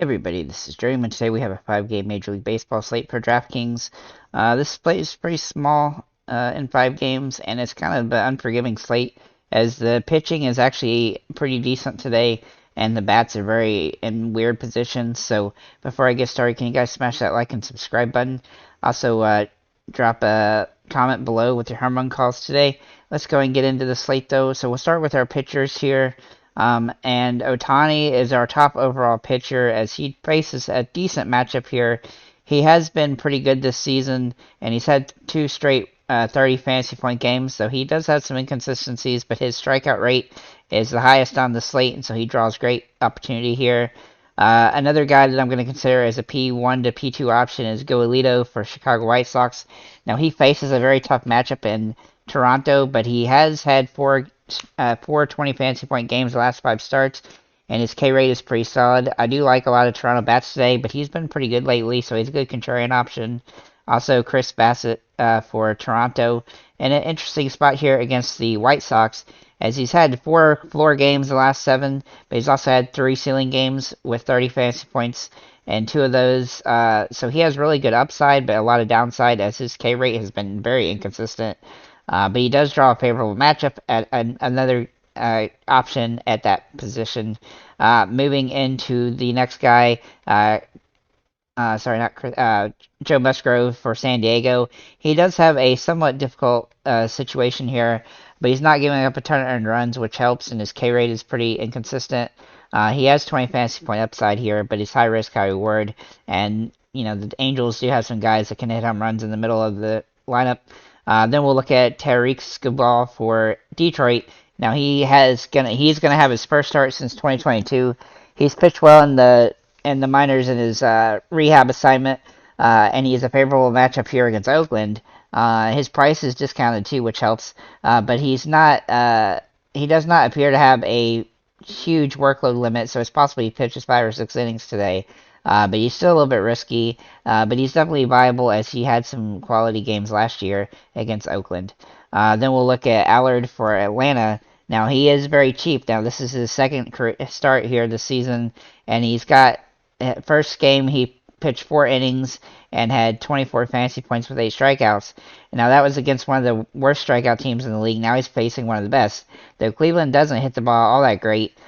Everybody, this is Jeremy, and today we have a 5-game Major League Baseball slate for DraftKings. This slate is pretty small in 5 games, and it's kind of an unforgiving slate, as the pitching is actually pretty decent today, and the bats are very in weird positions. So before I get started, can you guys smash that like and subscribe button? Also, drop a comment below with your home run calls today. Let's go and get into the slate, though. So we'll start with our pitchers here. And Ohtani is our top overall pitcher as he faces a decent matchup here. He has been pretty good this season, and he's had 2 straight 30 fantasy point games, so he does have some inconsistencies, but his strikeout rate is the highest on the slate, and so he draws great opportunity here. Another guy that I'm going to consider as a P1 to P2 option is Goelito for Chicago White Sox. Now, he faces a very tough matchup in Toronto, but he has had four 20 fantasy point games the last 5 starts, and his K rate is pretty solid. I do like a lot of Toronto bats today, but he's been pretty good lately, so he's a good contrarian option. Also, Chris Bassett for Toronto, and an interesting spot here against the White Sox, as he's had 4 floor games the last 7, but he's also had 3 ceiling games with 30 fantasy points, and 2 of those, so he has really good upside, but a lot of downside, as his K rate has been very inconsistent. But he does draw a favorable matchup at another option at that position. Moving into the next guy, sorry, not Chris, Joe Musgrove for San Diego. He does have a somewhat difficult situation here, but he's not giving up a ton of earned runs, which helps, and his K rate is pretty inconsistent. He has 20 fantasy point upside here, but he's high risk, high reward, and the Angels do have some guys that can hit home runs in the middle of the lineup. Then we'll look at Tarik Skubal for Detroit. Now he's gonna have his first start since 2022. He's pitched well in the minors in his rehab assignment, and he has a favorable matchup here against Oakland. His price is discounted too, which helps. But he's not. He does not appear to have a huge workload limit, so it's possible he pitches 5 or 6 innings today. But he's still a little bit risky. But he's definitely viable as he had some quality games last year against Oakland. Then we'll look at Allard for Atlanta. Now, he is very cheap. Now, this is his second start here this season, and he's got first game he pitched 4 innings and had 24 fantasy points with 8 strikeouts. Now, that was against one of the worst strikeout teams in the league. Now he's facing one of the best. Though Cleveland doesn't hit the ball all that great,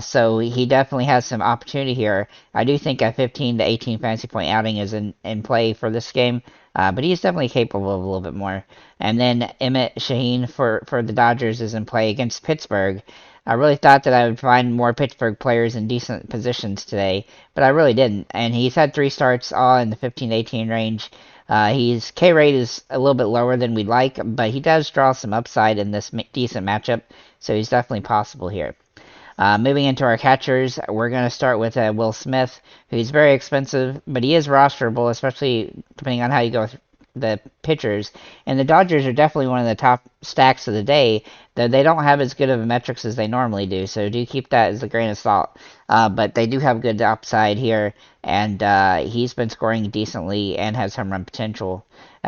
so he definitely has some opportunity here. I do think a 15 to 18 fantasy point outing is in play for this game, but he's definitely capable of a little bit more. And then Emmett Shaheen for the Dodgers is in play against Pittsburgh. I really thought that I would find more Pittsburgh players in decent positions today, but I really didn't. And he's had 3 starts all in the 15 to 18 range. His K rate is a little bit lower than we'd like, but he does draw some upside in this decent matchup, so he's definitely possible here. Moving into our catchers, we're going to start with Will Smith, who's very expensive, but he is rosterable, especially depending on how you go with the pitchers. And the Dodgers are definitely one of the top stacks of the day, though they don't have as good of metrics as they normally do, so do keep that as a grain of salt. But they do have good upside here, and he's been scoring decently and has home run potential.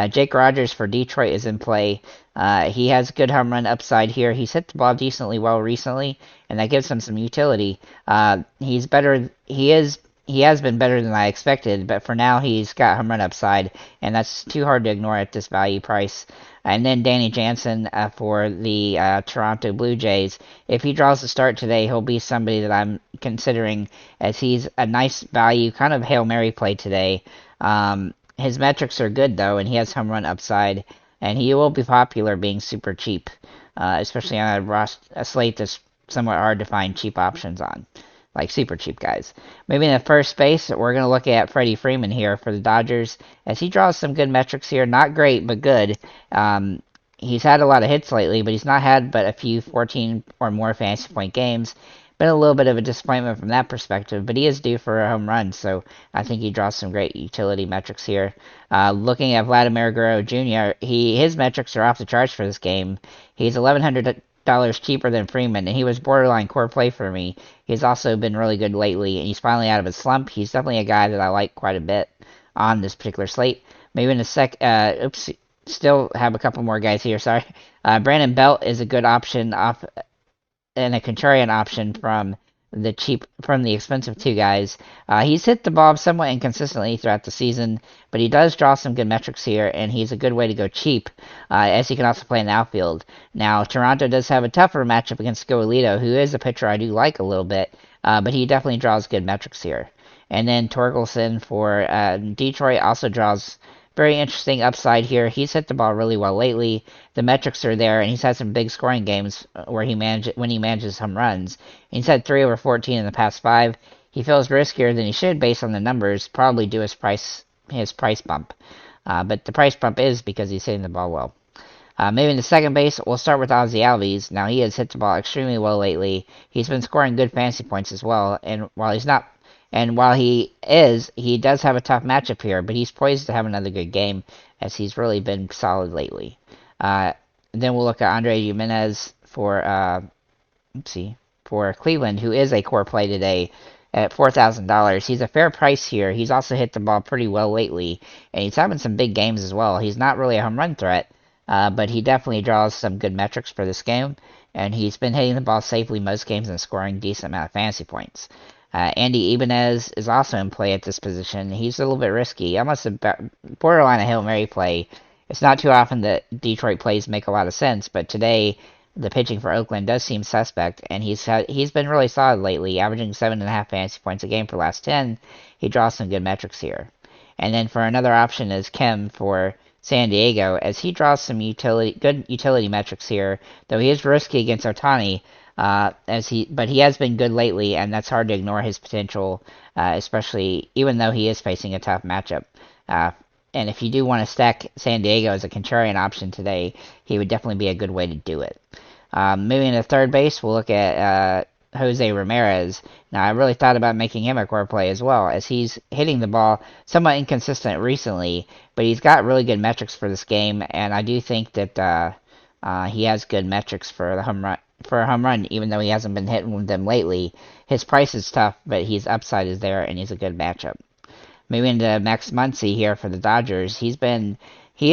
Jake Rogers for Detroit is in play. He has good home run upside here. He's hit the ball decently well recently, and that gives him some utility. He's better. He has been better than I expected, but for now he's got home run upside, and that's too hard to ignore at this value price. And then Danny Jansen for the Toronto Blue Jays. If he draws the start today, he'll be somebody that I'm considering, as he's a nice value, kind of Hail Mary play today. His metrics are good, though, and he has home run upside, and he will be popular being super cheap, especially on a slate that's somewhat hard to find cheap options on, like super cheap guys. Moving to first base, we're going to look at Freddie Freeman here for the Dodgers, as he draws some good metrics here. Not great, but good. He's had a lot of hits lately, but he's not had but a few 14 or more fantasy point games. Been a little bit of a disappointment from that perspective, but he is due for a home run, so I think he draws some great utility metrics here. Looking at Vladimir Guerrero Jr., his metrics are off the charts for this game. He's $1,100 cheaper than Freeman, and he was borderline core play for me. He's also been really good lately, and he's finally out of his slump. He's definitely a guy that I like quite a bit on this particular slate. Maybe in a still have a couple more guys here, sorry. Brandon Belt is a good option off and a contrarian option from the expensive two guys. He's hit the ball somewhat inconsistently throughout the season, but he does draw some good metrics here, and he's a good way to go cheap, as he can also play in the outfield. Now, Toronto does have a tougher matchup against Goelito, who is a pitcher I do like a little bit, but he definitely draws good metrics here. And then Torkelson for Detroit also draws very interesting upside here. He's hit the ball really well lately. The metrics are there, and he's had some big scoring games where when he manages home runs. He's had 3 over 14 in the past 5. He feels riskier than he should based on the numbers, probably due his price bump. But the price bump is because he's hitting the ball well. Moving to second base, we'll start with Ozzy Albies. Now, he has hit the ball extremely well lately. He's been scoring good fantasy points as well, and while he does have a tough matchup here, but he's poised to have another good game as he's really been solid lately. Then we'll look at Andre Jimenez for Cleveland, who is a core play today at $4,000. He's a fair price here. He's also hit the ball pretty well lately, and he's having some big games as well. He's not really a home run threat, but he definitely draws some good metrics for this game, and he's been hitting the ball safely most games and scoring a decent amount of fantasy points. Andy Ibanez is also in play at this position. He's a little bit risky, almost a borderline a Hail Mary play. It's not too often that Detroit plays make a lot of sense, but today the pitching for Oakland does seem suspect, and he's been really solid lately, averaging 7.5 fantasy points a game for the last 10. He draws some good metrics here. And then for another option is Kim for San Diego, as he draws some good utility metrics here, though he is risky against Ohtani. But he has been good lately, and that's hard to ignore his potential, especially even though he is facing a tough matchup. And if you do want to stack San Diego as a contrarian option today, he would definitely be a good way to do it. Moving to third base, we'll look at Jose Ramirez. Now, I really thought about making him a core play as well, as he's hitting the ball somewhat inconsistent recently, but he's got really good metrics for this game, and I do think that he has good metrics for a home run, even though he hasn't been hitting with them lately. His price is tough, but his upside is there, and he's a good matchup. Moving to Max Muncy here for the Dodgers. He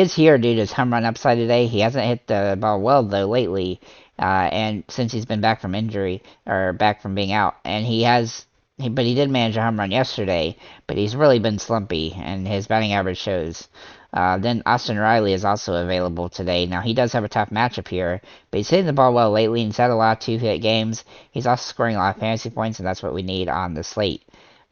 is here due to his home run upside today. He hasn't hit the ball well though lately, and since he's been back from injury or back from being out, and but he did manage a home run yesterday, but he's really been slumpy, and his batting average shows. Then Austin Riley is also available today. Now, he does have a tough matchup here, but he's hitting the ball well lately, and he's had a lot of two-hit games. He's also scoring a lot of fantasy points, and that's what we need on the slate.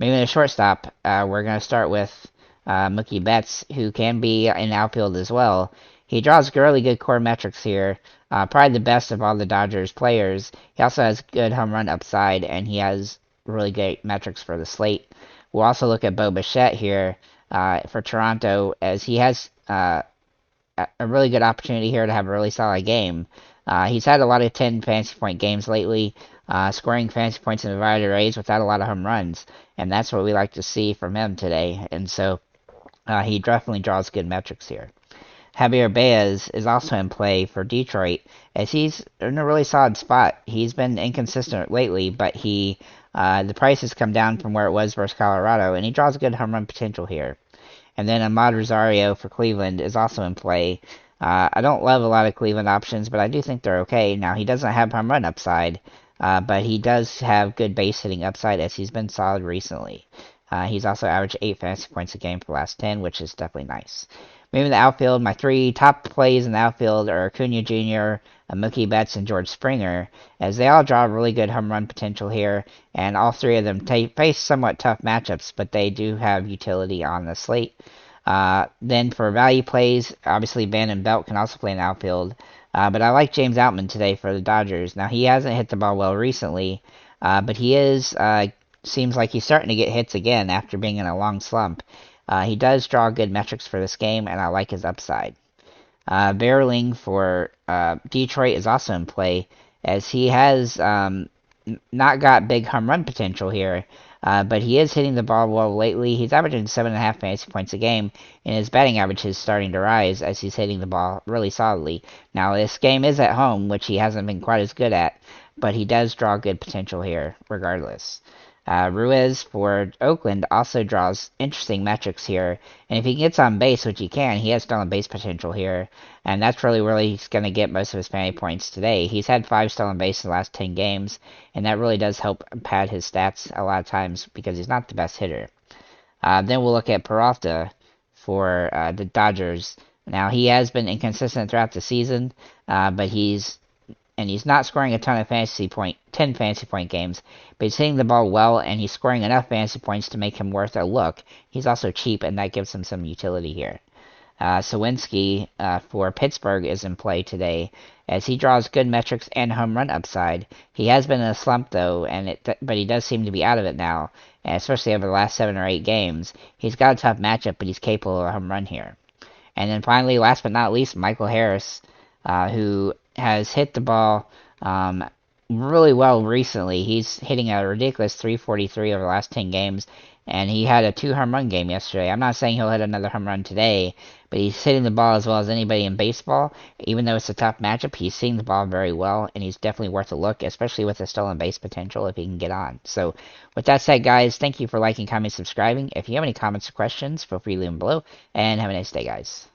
Moving to shortstop, we're going to start with Mookie Betts, who can be in outfield as well. He draws really good core metrics here, probably the best of all the Dodgers players. He also has good home run upside, and he has really great metrics for the slate. We'll also look at Bo Bichette here for Toronto, as he has a really good opportunity here to have a really solid game. He's had a lot of 10 fantasy point games lately, scoring fantasy points in a variety of ways without a lot of home runs, and that's what we like to see from him today, and so he definitely draws good metrics here. Javier Baez is also in play for Detroit, as he's in a really solid spot. He's been inconsistent lately, but the price has come down from where it was versus Colorado, and he draws good home run potential here. And then Ahmad Rosario for Cleveland is also in play. I don't love a lot of Cleveland options, but I do think they're okay. Now, he doesn't have home run upside, but he does have good base hitting upside, as he's been solid recently. He's also averaged 8 fantasy points a game for the last 10, which is definitely nice. Moving to the outfield, my 3 top plays in the outfield are Acuna Jr., Mookie Betts, and George Springer, as they all draw really good home run potential here, and all 3 of them face somewhat tough matchups, but they do have utility on the slate. Then for value plays, obviously Brandon Belt can also play in the outfield, but I like James Outman today for the Dodgers. Now, he hasn't hit the ball well recently, but seems like he's starting to get hits again after being in a long slump. He does draw good metrics for this game, and I like his upside. Berling for Detroit is also in play, as he has not got big home run potential here, but he is hitting the ball well lately. He's averaging 7.5 fantasy points a game, and his batting average is starting to rise as he's hitting the ball really solidly. Now, this game is at home, which he hasn't been quite as good at, but he does draw good potential here regardless. Ruiz for Oakland also draws interesting metrics here, and if he gets on base, which he can, he has stolen base potential here, and that's really where he's going to get most of his fantasy points today. He's had 5 stolen bases in the last 10 games, and that really does help pad his stats a lot of times because he's not the best hitter. Then we'll look at Peralta for the Dodgers. Now, he has been inconsistent throughout the season, but he's not scoring a ton of 10 fantasy point games, but he's hitting the ball well, and he's scoring enough fantasy points to make him worth a look. He's also cheap, and that gives him some utility here. Sawinski for Pittsburgh is in play today, as he draws good metrics and home run upside. He has been in a slump, though, but he does seem to be out of it now, and especially over the last 7 or 8 games. He's got a tough matchup, but he's capable of a home run here. And then finally, last but not least, Michael Harris, who has hit the ball really well recently. He's hitting a ridiculous 343 over the last 10 games, and he had a 2 home run game yesterday. I'm not saying he'll hit another home run today, but he's hitting the ball as well as anybody in baseball. Even though it's a tough matchup, he's seeing the ball very well, and he's definitely worth a look, especially with the stolen base potential if he can get on. So with that said, guys, thank you for liking, commenting, subscribing. If you have any comments or questions, feel free to leave them below, and have a nice day, guys.